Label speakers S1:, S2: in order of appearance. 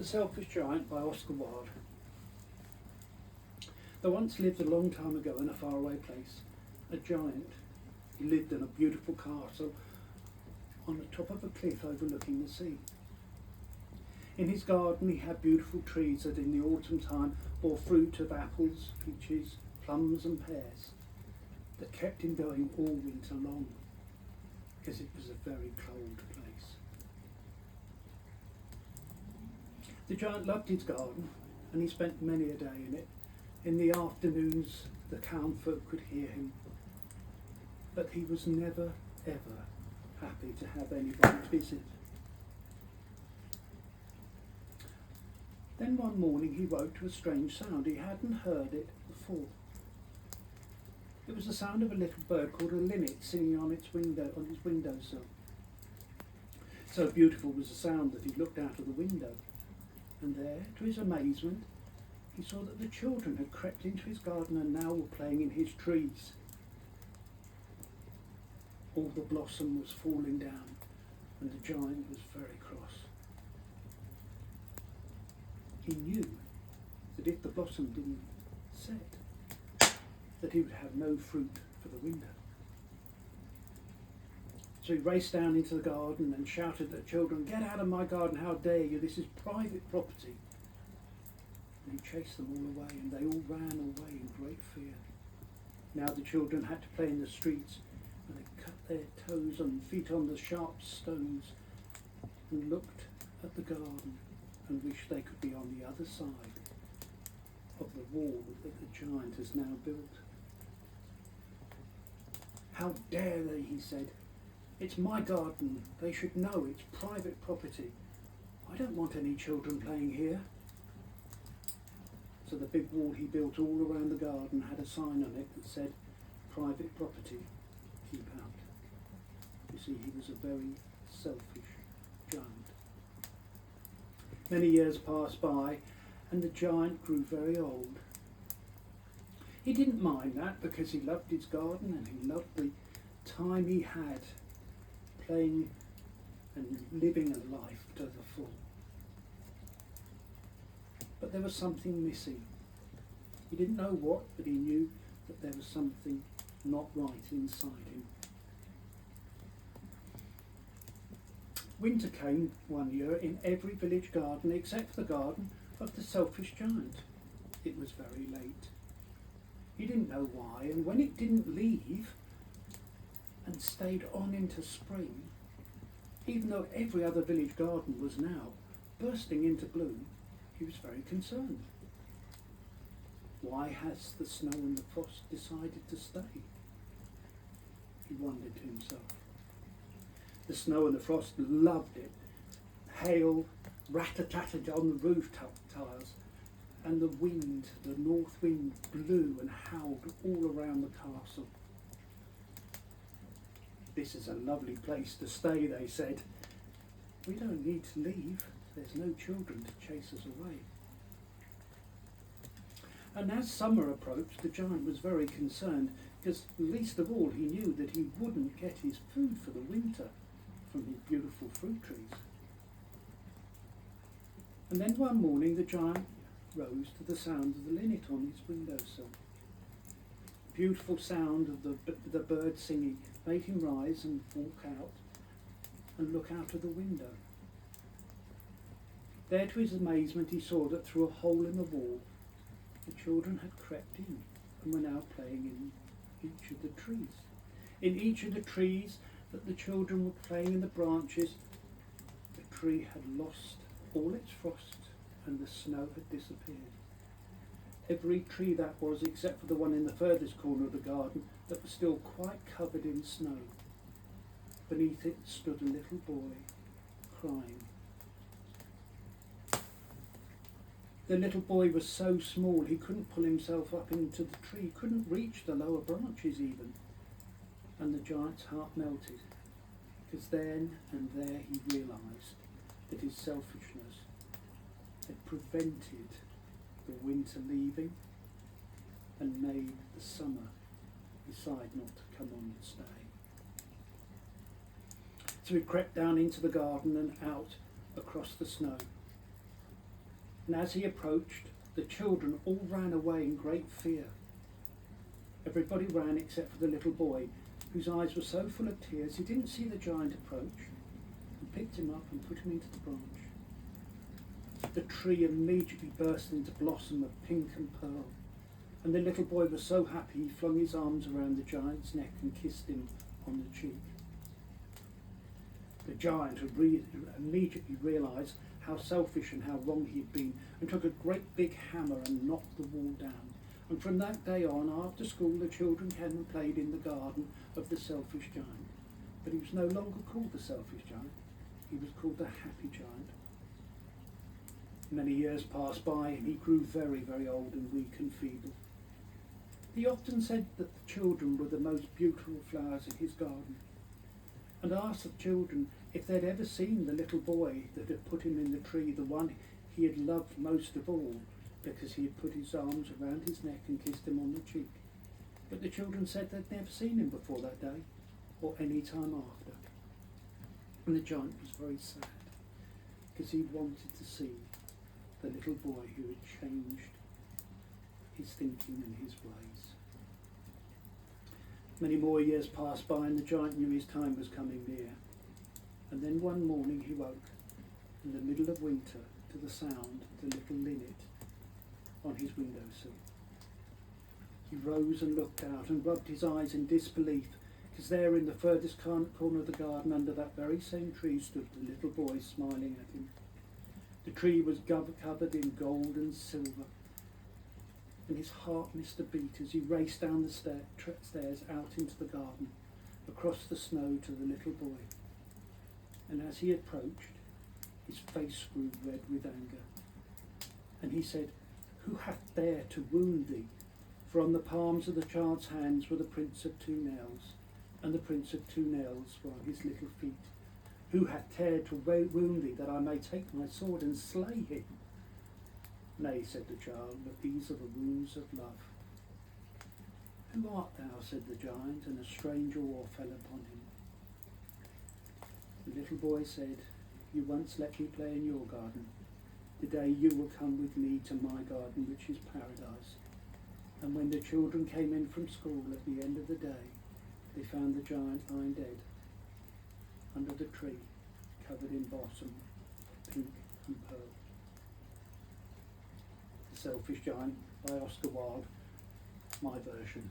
S1: The Selfish Giant by Oscar Wilde. There once lived a long time ago in a faraway place a giant. He lived in a beautiful castle on the top of a cliff overlooking the sea. In his garden he had beautiful trees that in the autumn time bore fruit of apples, peaches, plums and pears that kept him going all winter long, because it was a very cold place. The giant loved his garden, and he spent many a day in it. In the afternoons the town folk could hear him, but he was never ever happy to have anybody visit. Then one morning he woke to a strange sound. He hadn't heard it before. It was the sound of a little bird called a linnet singing on his windowsill. So beautiful was the sound that he looked out of the window, and there, to his amazement, he saw that the children had crept into his garden and now were playing in his trees. All the blossom was falling down, and the giant was very cross. He knew that if the blossom didn't set, that he would have no fruit for the winter. So he raced down into the garden and shouted at the children, "Get out of my garden, how dare you, this is private property." And he chased them all away, and they all ran away in great fear. Now the children had to play in the streets, and they cut their toes and feet on the sharp stones and looked at the garden and wished they could be on the other side of the wall that the giant has now built. "How dare they," he said. "It's my garden. They should know it's private property. I don't want any children playing here." So the big wall he built all around the garden had a sign on it that said, "Private property, keep out." You see, he was a very selfish giant. Many years passed by, and the giant grew very old. He didn't mind that, because he loved his garden and he loved the time he had playing and living a life to the full. But there was something missing. He didn't know what, but he knew that there was something not right inside him. Winter came one year in every village garden except for the garden of the selfish giant. It was very late. He didn't know why, and when it didn't leave and stayed on into spring, even though every other village garden was now bursting into bloom, he was very concerned. Why has the snow and the frost decided to stay? He wondered to himself. The snow and the frost loved it. Hail rat-a-tatted on the roof tiles, and the wind, the north wind, blew and howled all around the castle. "This is a lovely place to stay," they said. "We don't need to leave. There's no children to chase us away." And as summer approached, the giant was very concerned, because least of all he knew that he wouldn't get his food for the winter from his beautiful fruit trees. And then one morning the giant rose to the sound of the linnet on his windowsill. The beautiful sound of the bird singing made him rise and walk out and look out of the window. There, to his amazement, he saw that through a hole in the wall the children had crept in and were now playing in each of the trees. In each of the trees that the children were playing in the branches, the tree had lost all its frost and the snow had disappeared. Every tree that was, except for the one in the furthest corner of the garden that was still quite covered in snow. Beneath it stood a little boy crying. The little boy was so small he couldn't pull himself up into the tree, couldn't reach the lower branches even. And the giant's heart melted, because then and there he realised that his selfishness had prevented the winter leaving and made the summer decide not to come on and stay. So he crept down into the garden and out across the snow. And as he approached, the children all ran away in great fear. Everybody ran except for the little boy, whose eyes were so full of tears he didn't see the giant approach, and picked him up and put him into the branch. The tree immediately burst into blossom of pink and pearl, and the little boy was so happy he flung his arms around the giant's neck and kissed him on the cheek. The giant had immediately realised how selfish and how wrong he had been, and took a great big hammer and knocked the wall down. And from that day on, after school, the children came and played in the garden of the selfish giant. But he was no longer called the selfish giant, he was called the happy giant. Many years passed by, and he grew very, very old and weak and feeble. He often said that the children were the most beautiful flowers in his garden, and asked the children if they'd ever seen the little boy that had put him in the tree, the one he had loved most of all, because he had put his arms around his neck and kissed him on the cheek. But the children said they'd never seen him before that day, or any time after. And the giant was very sad, because he wanted to see the little boy who had changed his thinking and his ways. Many more years passed by, and the giant knew his time was coming near. And then one morning he woke, in the middle of winter, to the sound of the little linnet on his windowsill. He rose and looked out and rubbed his eyes in disbelief, because there in the furthest corner of the garden, under that very same tree, stood the little boy smiling at him. The tree was covered in gold and silver, and his heart missed a beat as he raced down the stairs out into the garden, across the snow to the little boy. And as he approached, his face grew red with anger. And he said, "Who hath dared to wound thee? For on the palms of the child's hands were the prints of 2 nails, and the prints of 2 nails were on his little feet. Who hath dared to wound thee, that I may take my sword and slay him?" "Nay," said the child, "but these are the wounds of love." "Who art thou?" said the giant, and a strange awe fell upon him. The little boy said, "You once let me play in your garden. Today you will come with me to my garden, which is paradise." And when the children came in from school at the end of the day, they found the giant lying dead under the tree, covered in blossom, pink and pearl. The Selfish Giant by Oscar Wilde, my version.